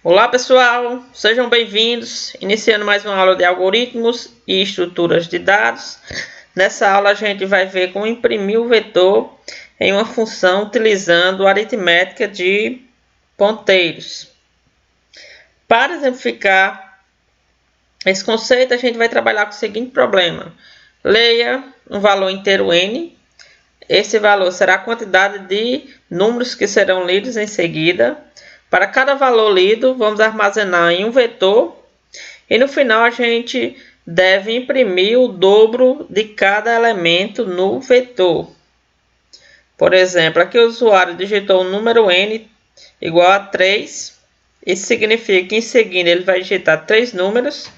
Olá pessoal, sejam bem-vindos, iniciando mais uma aula de algoritmos e estruturas de dados. Nessa aula a gente vai ver como imprimir o vetor em uma função utilizando a aritmética de ponteiros. Para exemplificar esse conceito, a gente vai trabalhar com o seguinte problema. Leia um valor inteiro n. Esse valor será a quantidade de números que serão lidos em seguida. Para cada valor lido, vamos armazenar em um vetor e no final a gente deve imprimir o dobro de cada elemento no vetor. Por exemplo, aqui o usuário digitou o número n igual a 3. Isso significa que em seguida ele vai digitar 3 números,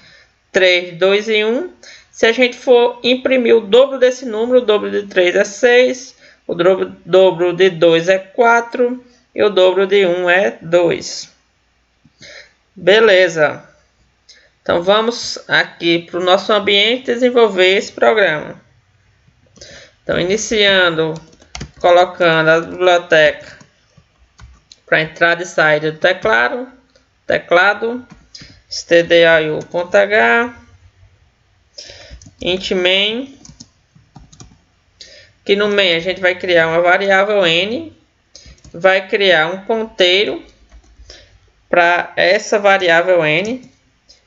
3, 2 e 1. Se a gente for imprimir o dobro desse número, o dobro de 3 é 6, o dobro de 2 é 4 e o dobro de 1 é 2. Beleza. Então vamos aqui para o nosso ambiente desenvolver esse programa. Então iniciando, colocando a biblioteca para entrada e saída do teclado, stdio.h, int main, que no main a gente vai criar uma variável n, vai criar um ponteiro para essa variável n.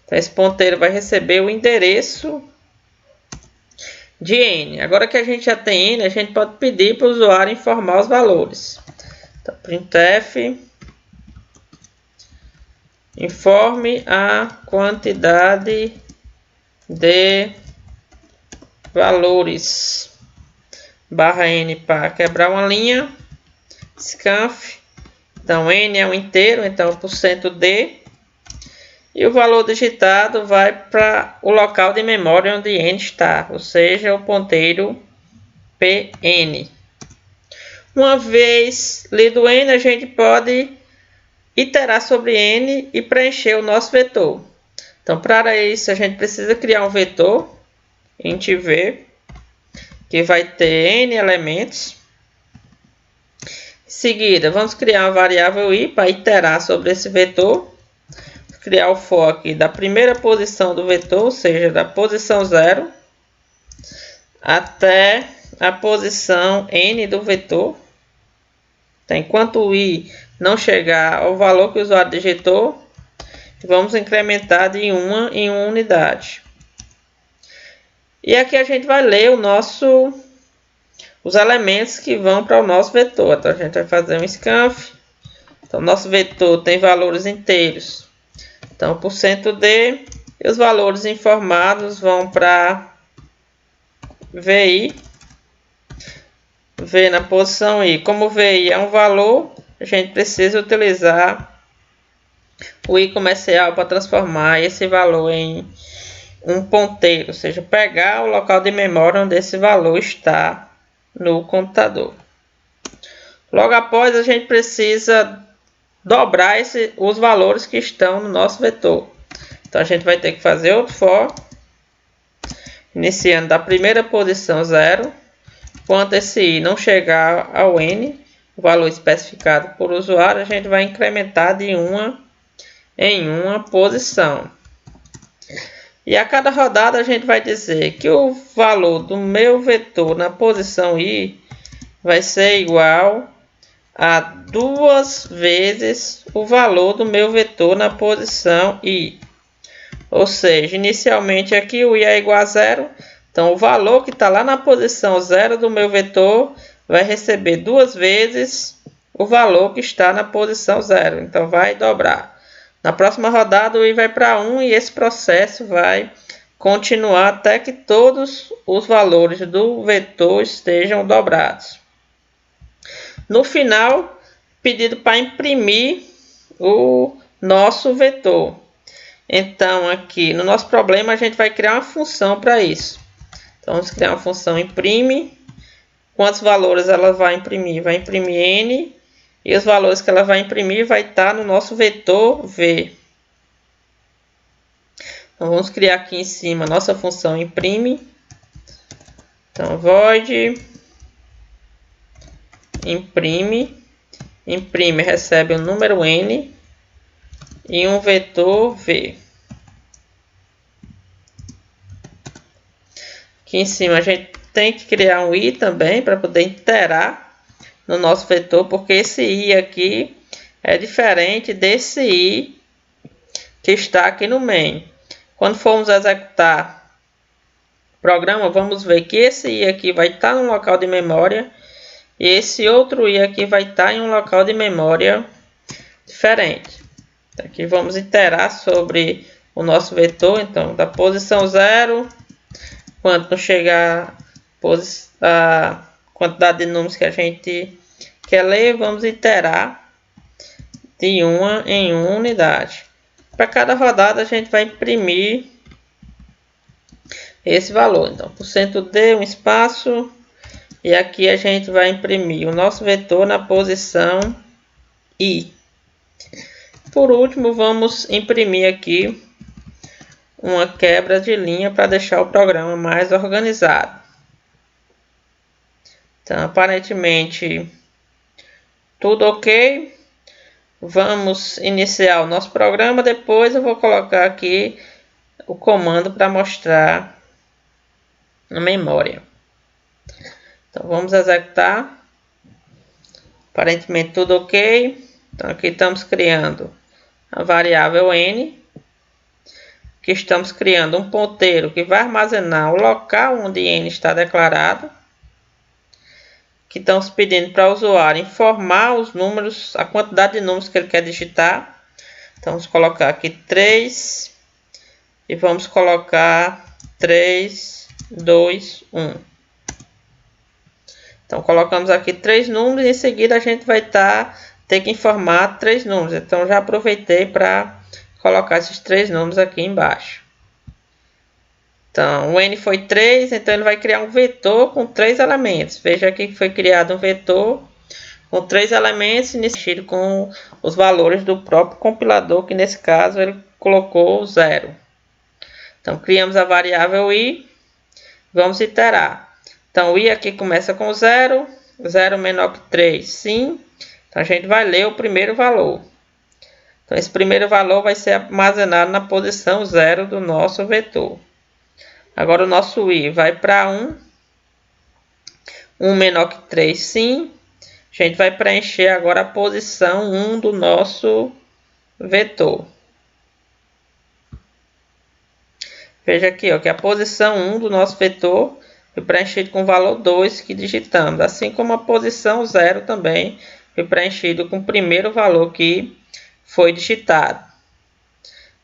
Então, esse ponteiro vai receber o endereço de n. Agora que a gente já tem n, a gente pode pedir para o usuário informar os valores. Então, printf, informe a quantidade de valores, barra n para quebrar uma linha, scanf. Então, n é um inteiro, então %d. E o valor digitado vai para o local de memória onde n está, ou seja, o ponteiro pn. Uma vez lido n, a gente pode iterar sobre n e preencher o nosso vetor. Então, para isso, a gente precisa criar um vetor, int v, que vai ter n elementos. Em seguida, vamos criar uma variável i para iterar sobre esse vetor. Criar o for aqui da primeira posição do vetor, ou seja, da posição 0 até a posição n do vetor. Então, enquanto o i não chegar ao valor que o usuário digitou, vamos incrementar de 1 em 1 unidade. E aqui a gente vai ler os elementos que vão para o nosso vetor. Então, a gente vai fazer um scanf. Então, nosso vetor tem valores inteiros. Então, %d, e os valores informados vão para vi, v na posição i. Como vi é um valor, a gente precisa utilizar o i comercial para transformar esse valor em um ponteiro, ou seja, pegar o local de memória onde esse valor está no computador. Logo após, a gente precisa dobrar os valores que estão no nosso vetor. Então, a gente vai ter que fazer outro for, iniciando da primeira posição 0. Quando esse i não chegar ao n, o valor especificado por usuário, a gente vai incrementar de 1 em 1 posição. E a cada rodada, a gente vai dizer que o valor do meu vetor na posição i vai ser igual a 2 vezes o valor do meu vetor na posição i. Ou seja, inicialmente aqui o i é igual a 0. Então, o valor que está lá na posição 0 do meu vetor vai receber 2 vezes o valor que está na posição 0. Então, vai dobrar. Na próxima rodada, o i vai para 1 e esse processo vai continuar até que todos os valores do vetor estejam dobrados. No final, pedido para imprimir o nosso vetor. Então, aqui no nosso problema, a gente vai criar uma função para isso. Então, vamos criar uma função imprime. Quantos valores ela vai imprimir? Vai imprimir n. E os valores que ela vai imprimir vai estar no nosso vetor v. Então, vamos criar aqui em cima a nossa função imprime. Então, void imprime recebe o número n, e um vetor v. Aqui em cima a gente tem que criar um i também para poder iterar no nosso vetor, porque esse i aqui é diferente desse i que está aqui no main. Quando formos executar o programa, vamos ver que esse i aqui vai estar no local de memória e esse outro i aqui vai estar em um local de memória diferente. Aqui vamos iterar sobre o nosso vetor, então da posição 0, quando chegar a quantidade de números que a gente quer ler, vamos iterar de uma em uma unidade. Para cada rodada a gente vai imprimir esse valor. Então, %d, um espaço, e aqui a gente vai imprimir o nosso vetor na posição i. Por último, vamos imprimir aqui uma quebra de linha para deixar o programa mais organizado. Então, aparentemente, tudo ok. Vamos iniciar o nosso programa. Depois eu vou colocar aqui o comando para mostrar na memória. Então, vamos executar. Aparentemente, tudo ok. Então, aqui estamos criando a variável n. Que estamos criando um ponteiro que vai armazenar o local onde n está declarado. Que estamos pedindo para o usuário informar os números, a quantidade de números que ele quer digitar. Então, vamos colocar aqui 3 e vamos colocar 3, 2, 1. Então, colocamos aqui 3 números e em seguida a gente vai ter que informar 3 números. Então, já aproveitei para colocar esses 3 números aqui embaixo. Então, o n foi 3, então ele vai criar um vetor com 3 elementos. Veja aqui que foi criado um vetor com 3 elementos, iniciado com os valores do próprio compilador, que nesse caso ele colocou 0. Então, criamos a variável i, vamos iterar. Então, o i aqui começa com 0, 0 menor que 3, sim. Então, a gente vai ler o primeiro valor. Então, esse primeiro valor vai ser armazenado na posição 0 do nosso vetor. Agora o nosso i vai para 1. 1 menor que 3, sim. A gente vai preencher agora a posição 1 do nosso vetor. Veja aqui, ó, que a posição 1 do nosso vetor foi preenchido com o valor 2 que digitamos. Assim como a posição 0 também foi preenchido com o primeiro valor que foi digitado.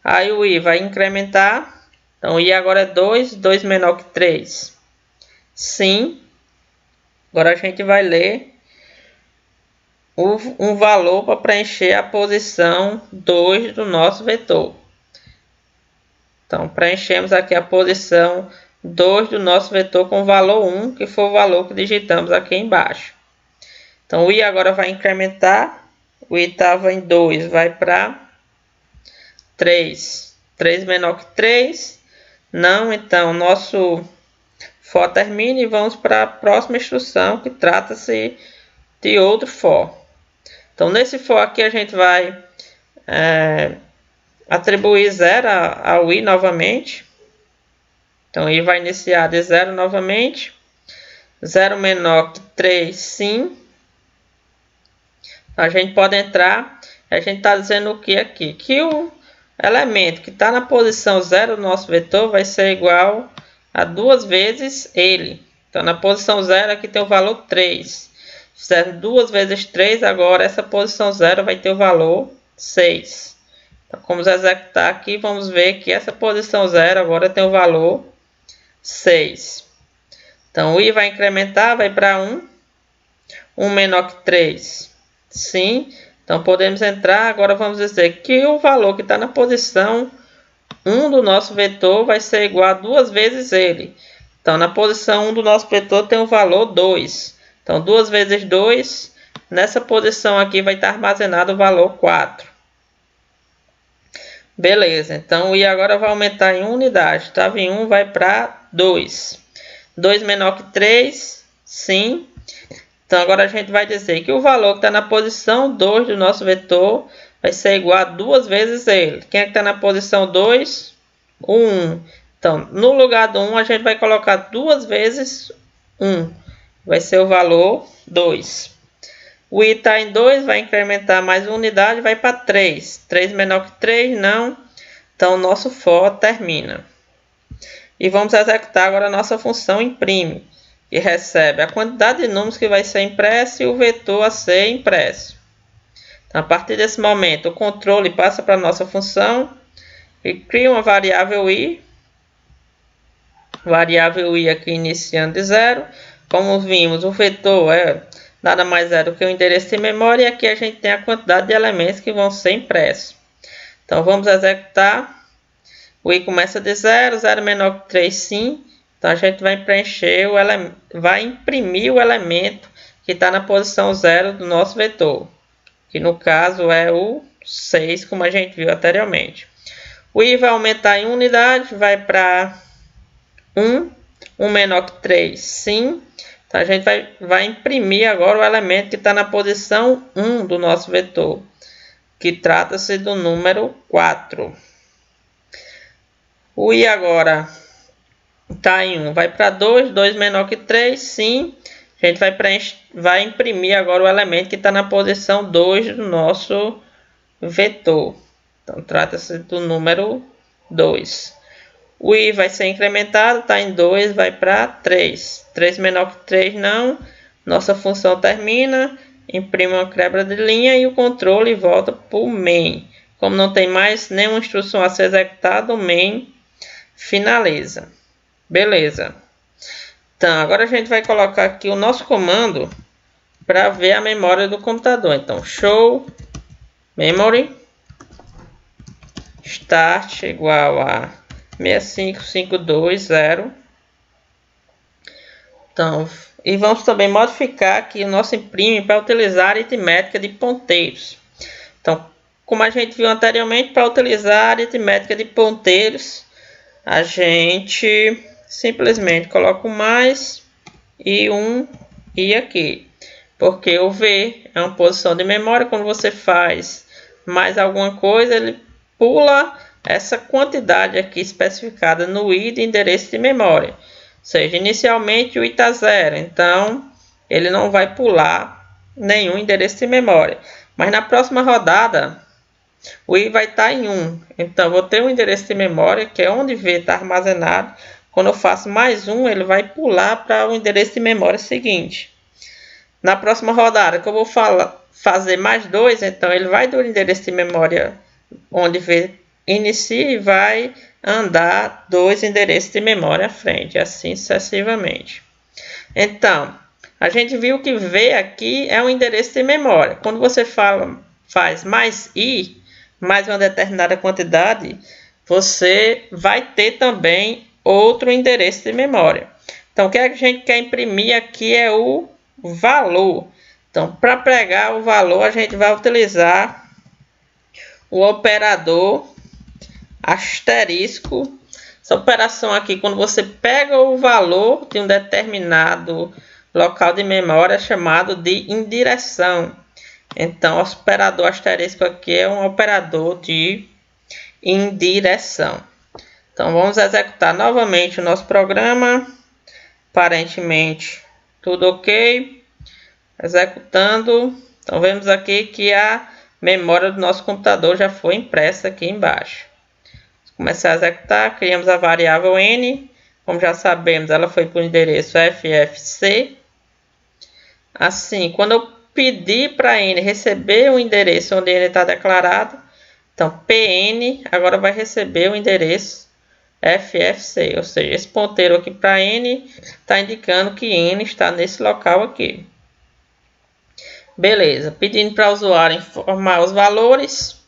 Aí o i vai incrementar. Então, i agora é 2, 2 menor que 3. Sim. Agora a gente vai ler um valor para preencher a posição 2 do nosso vetor. Então, preenchemos aqui a posição 2 do nosso vetor com o valor 1, que foi o valor que digitamos aqui embaixo. Então, o i agora vai incrementar. O i estava em 2, vai para 3. 3 menor que 3. Não, então, nosso for termina e vamos para a próxima instrução, que trata-se de outro for. Então, nesse for aqui, a gente vai atribuir 0 ao i novamente. Então, i vai iniciar de 0 novamente. 0 menor que 3, sim. A gente pode entrar, a gente está dizendo o que aqui? Que o elemento que está na posição 0 do nosso vetor vai ser igual a 2 vezes ele. Então, na posição 0 aqui tem o valor 3. Se 2 vezes 3, agora essa posição 0 vai ter o valor 6. Então, vamos executar aqui, vamos ver que essa posição 0 agora tem o valor 6. Então, o i vai incrementar, vai para 1. 1 menor que 3. Sim. Então, podemos entrar. Agora, vamos dizer que o valor que está na posição 1 do nosso vetor vai ser igual a 2 vezes ele. Então, na posição 1 do nosso vetor tem o valor 2. Então, 2 vezes 2, nessa posição aqui vai estar armazenado o valor 4. Beleza, então o i agora vai aumentar em 1 unidade. Estava em 1, vai para 2. 2 menor que 3, sim. Então, agora a gente vai dizer que o valor que está na posição 2 do nosso vetor vai ser igual a 2 vezes ele. Quem é que está na posição 2? O 1. Então, no lugar do 1, a gente vai colocar 2 vezes 1. Vai ser o valor 2. O i está em 2, vai incrementar mais uma unidade, vai para 3. 3 menor que 3, não. Então, o nosso for termina. E vamos executar agora a nossa função imprime, que recebe a quantidade de números que vai ser impresso e o vetor a ser impresso. Então, a partir desse momento, o controle passa para a nossa função e cria uma variável i. Variável i aqui iniciando de 0. Como vimos, o vetor nada mais é do que o endereço de memória, e aqui a gente tem a quantidade de elementos que vão ser impressos. Então, vamos executar. O i começa de 0, 0 menor que 3, sim. Então, a gente vai preencher vai imprimir o elemento que está na posição 0 do nosso vetor, que no caso é o 6, como a gente viu anteriormente. O i vai aumentar em unidade, vai para 1, 1 menor que 3, sim. Então, a gente vai imprimir agora o elemento que está na posição 1 do nosso vetor, que trata-se do número 4. O i agora está em 1, vai para 2, 2 menor que 3, sim. A gente vai imprimir agora o elemento que está na posição 2 do nosso vetor. Então, trata-se do número 2. O i vai ser incrementado, está em 2, vai para 3. 3 menor que 3, não. Nossa função termina, imprime uma quebra de linha e o controle volta para o main. Como não tem mais nenhuma instrução a ser executada, o main finaliza. Beleza. Então, agora a gente vai colocar aqui o nosso comando para ver a memória do computador. Então, show memory start igual a 65520. Então, e vamos também modificar aqui o nosso imprime para utilizar a aritmética de ponteiros. Então, como a gente viu anteriormente, para utilizar a aritmética de ponteiros, a gente simplesmente coloca o mais e um i aqui. Porque o v é uma posição de memória. Quando você faz mais alguma coisa, ele pula essa quantidade aqui especificada no i de endereço de memória. Ou seja, inicialmente o i está 0, então ele não vai pular nenhum endereço de memória. Mas na próxima rodada, o i vai estar em 1. Então, eu vou ter um endereço de memória, que é onde v está armazenado. Quando eu faço mais 1, ele vai pular para o endereço de memória seguinte. Na próxima rodada, que eu vou fazer mais 2, então ele vai do endereço de memória onde v inicia e vai andar 2 endereços de memória à frente, assim sucessivamente. Então, a gente viu que v aqui é um endereço de memória. Quando você faz mais i, mais uma determinada quantidade, você vai ter também outro endereço de memória. Então, o que a gente quer imprimir aqui é o valor. Então, para pegar o valor, a gente vai utilizar o operador asterisco. Essa operação aqui, quando você pega o valor de um determinado local de memória, é chamado de indireção. Então, o operador asterisco aqui é um operador de indireção. Então, vamos executar novamente o nosso programa. Aparentemente, tudo ok. Executando. Então, vemos aqui que a memória do nosso computador já foi impressa aqui embaixo. Vamos começar a executar. Criamos a variável n. Como já sabemos, ela foi para o endereço ffc. Assim, quando eu pedir para n receber o endereço onde ele está declarado, então pn agora vai receber o endereço ffc, ou seja, esse ponteiro aqui para n está indicando que n está nesse local aqui. Beleza, pedindo para o usuário informar os valores,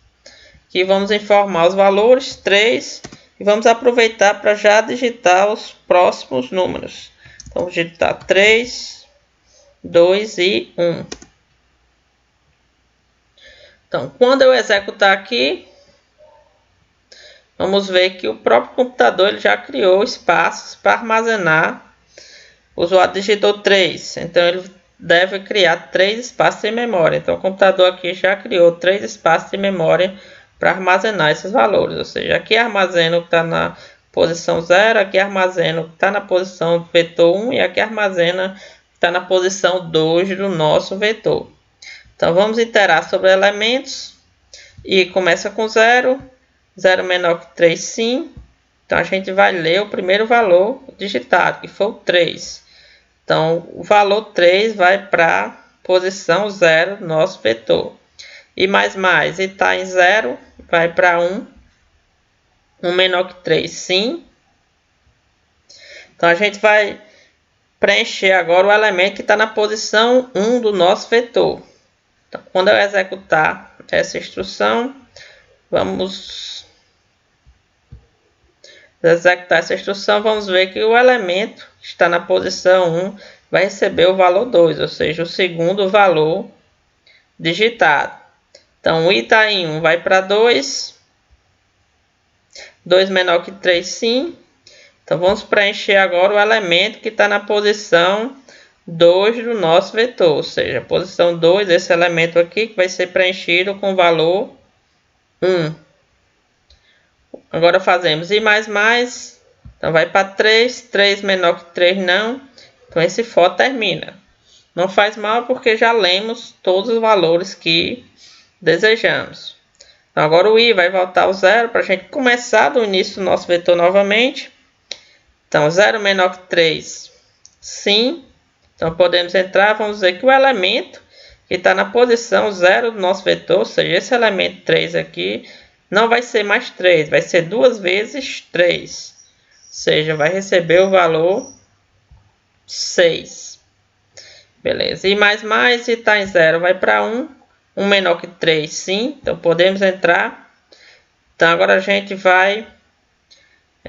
que vamos informar os valores 3 e vamos aproveitar para já digitar os próximos números. Então, vamos digitar 3, 2 e 1. Então, quando eu executar aqui, vamos ver que o próprio computador ele já criou espaços para armazenar. O usuário digitou 3, então ele deve criar 3 espaços de memória. Então, o computador aqui já criou 3 espaços de memória para armazenar esses valores. Ou seja, aqui armazena o que está na posição 0, aqui armazena o que está na posição do vetor 1 e aqui armazena o que está na posição 2 do nosso vetor. Então, vamos iterar sobre elementos. E começa com 0. 0 menor que 3, sim. Então, a gente vai ler o primeiro valor digitado, que foi o 3. Então, o valor 3 vai para a posição 0 do nosso vetor. E está em 0, vai para 1. 1 menor que 3, sim. Então, a gente vai preencher agora o elemento que está na posição 1 do nosso vetor. Então, quando eu executar essa instrução, vamos ver que o elemento que está na posição 1 vai receber o valor 2, ou seja, o segundo valor digitado. Então, o i está em 1, vai para 2. 2 menor que 3, sim. Então, vamos preencher agora o elemento que está na posição 2 do nosso vetor, ou seja, a posição 2, esse elemento aqui, que vai ser preenchido com o valor 1. Agora fazemos i++, então vai para 3, 3 menor que 3 não, então esse for termina. Não faz mal porque já lemos todos os valores que desejamos. Então agora o i vai voltar ao 0 para a gente começar do início do nosso vetor novamente. Então 0 menor que 3, sim. Então podemos entrar, vamos dizer que o elemento que está na posição 0 do nosso vetor, ou seja, esse elemento 3 aqui, não vai ser mais 3, vai ser 2 vezes 3. Ou seja, vai receber o valor 6. Beleza. E está em 0, vai para 1. 1 menor que 3, sim. Então, podemos entrar. Então, agora a gente vai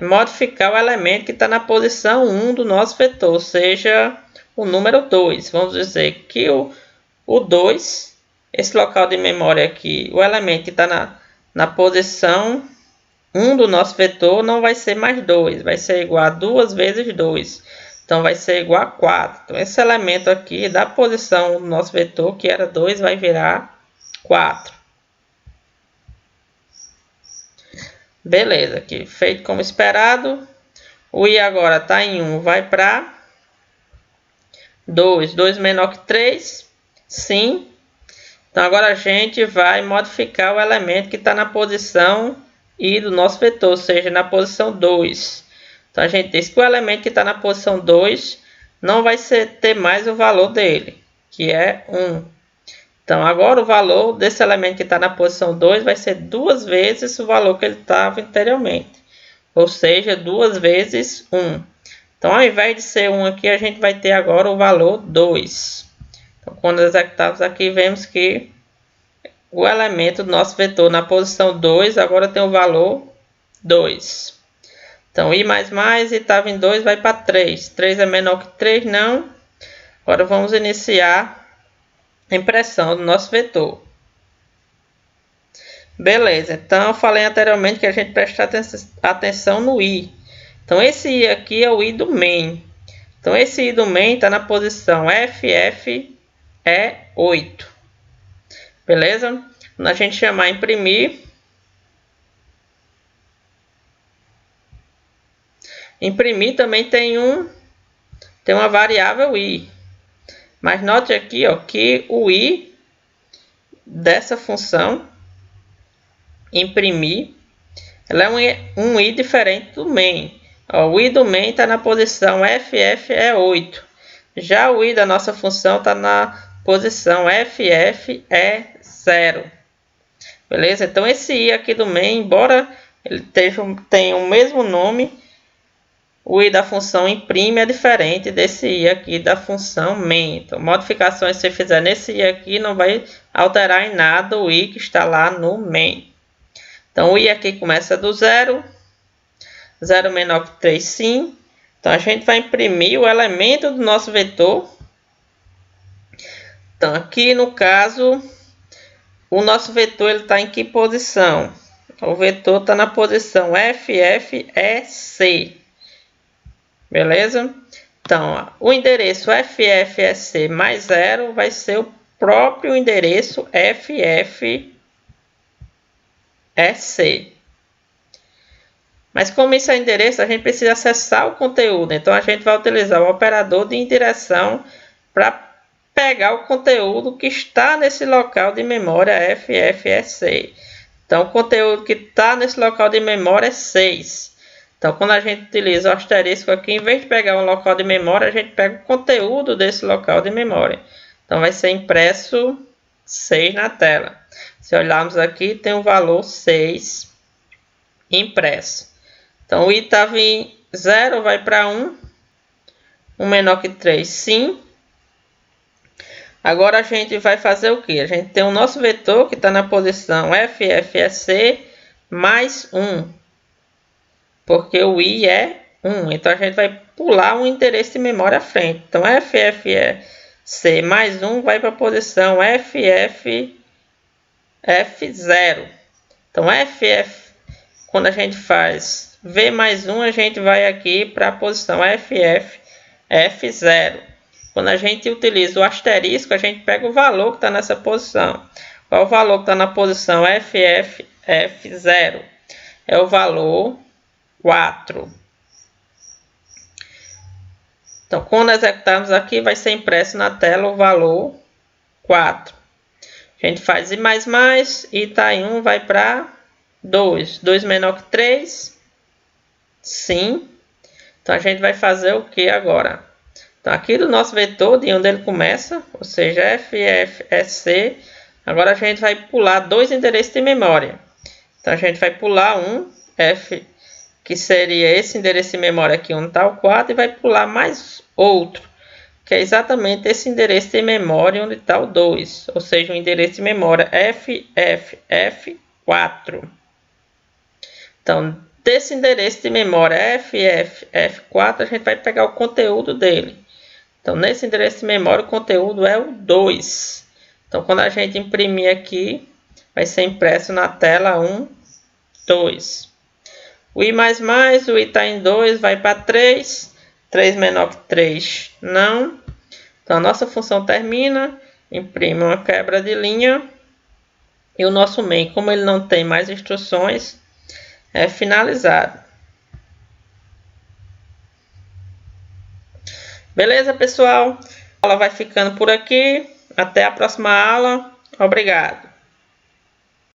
modificar o elemento que está na posição 1 do nosso vetor, ou seja, o número 2. Vamos dizer que o 2, esse local de memória aqui, o elemento que está na posição 1 do nosso vetor não vai ser mais 2, vai ser igual a 2 vezes 2. Então, vai ser igual a 4. Então, esse elemento aqui da posição do nosso vetor, que era 2, vai virar 4. Beleza, aqui feito como esperado. O i agora está em 1, vai para 2. 2 menor que 3, sim. Então, agora a gente vai modificar o elemento que está na posição i do nosso vetor, ou seja, na posição 2. Então, a gente diz que o elemento que está na posição 2 não vai ter mais o valor dele, que é 1. Então, agora o valor desse elemento que está na posição 2 vai ser 2 vezes o valor que ele estava anteriormente, ou seja, 2 vezes 1. Então, ao invés de ser 1 aqui, a gente vai ter agora o valor 2. Então, quando executarmos aqui, vemos que o elemento do nosso vetor na posição 2 agora tem o valor 2. Então, i++ estava em 2, vai para 3. 3 é menor que 3, não. Agora, vamos iniciar a impressão do nosso vetor. Beleza, então eu falei anteriormente que a gente presta atenção no i. Então, esse i aqui é o i do main. Então, esse i do main está na posição FFE8. Beleza? Quando a gente chamar imprimir, também tem uma variável i. Mas note aqui, ó, que o i dessa função imprimir, ela é um i diferente do main. Ó, o i do main está na posição FFE8. Já o i da nossa função está na posição FFE0. Beleza? Então, esse i aqui do main, embora ele tenha o mesmo nome, o i da função imprime é diferente desse i aqui da função main. Então, modificações que você fizer nesse i aqui não vai alterar em nada o i que está lá no main. Então, o i aqui começa do 0. 0 menor que 3, sim. Então, a gente vai imprimir o elemento do nosso vetor. Então, aqui no caso, o nosso vetor está em que posição? O vetor está na posição FFEC. Beleza? Então, o endereço FFEC mais 0 vai ser o próprio endereço FFEC. Mas como isso é endereço, a gente precisa acessar o conteúdo. Então, a gente vai utilizar o operador de indireção para pegar o conteúdo que está nesse local de memória FFEC. Então, o conteúdo que está nesse local de memória é 6. Então, quando a gente utiliza o asterisco aqui, em vez de pegar um local de memória, a gente pega o conteúdo desse local de memória. Então, vai ser impresso 6 na tela. Se olharmos aqui, tem o valor 6 impresso. Então, o i estava em 0, vai para 1. 1 menor que 3, sim. Agora, a gente vai fazer o quê? A gente tem o nosso vetor que está na posição FFEC mais 1. Porque o i é 1. Então, a gente vai pular um endereço de memória à frente. Então, FFEC mais 1 vai para a posição FFF0. Então, quando a gente faz V mais 1, a gente vai aqui para a posição FFF0. Quando a gente utiliza o asterisco, a gente pega o valor que está nessa posição. Qual é o valor que está na posição FFF0? É o valor 4. Então, quando executarmos aqui, vai ser impresso na tela o valor 4. A gente faz i mais, i está em 1, vai para 2. 2 menor que 3? Sim. Então, a gente vai fazer o que agora? Então, aqui do nosso vetor, de onde ele começa, ou seja, FFEC, agora a gente vai pular 2 endereços de memória. Então, a gente vai pular um, F, que seria esse endereço de memória aqui, onde está o 4, e vai pular mais outro, que é exatamente esse endereço de memória onde está o 2, ou seja, o endereço de memória FFF4. Então, desse endereço de memória FFF4, a gente vai pegar o conteúdo dele. Então, nesse endereço de memória, o conteúdo é o 2. Então, quando a gente imprimir aqui, vai ser impresso na tela 1, 2. O i mais, o i está em 2, vai para 3. 3 menor que 3, não. Então, a nossa função termina, imprime uma quebra de linha. E o nosso main, como ele não tem mais instruções, é finalizado. Beleza, pessoal? A aula vai ficando por aqui. Até a próxima aula. Obrigado.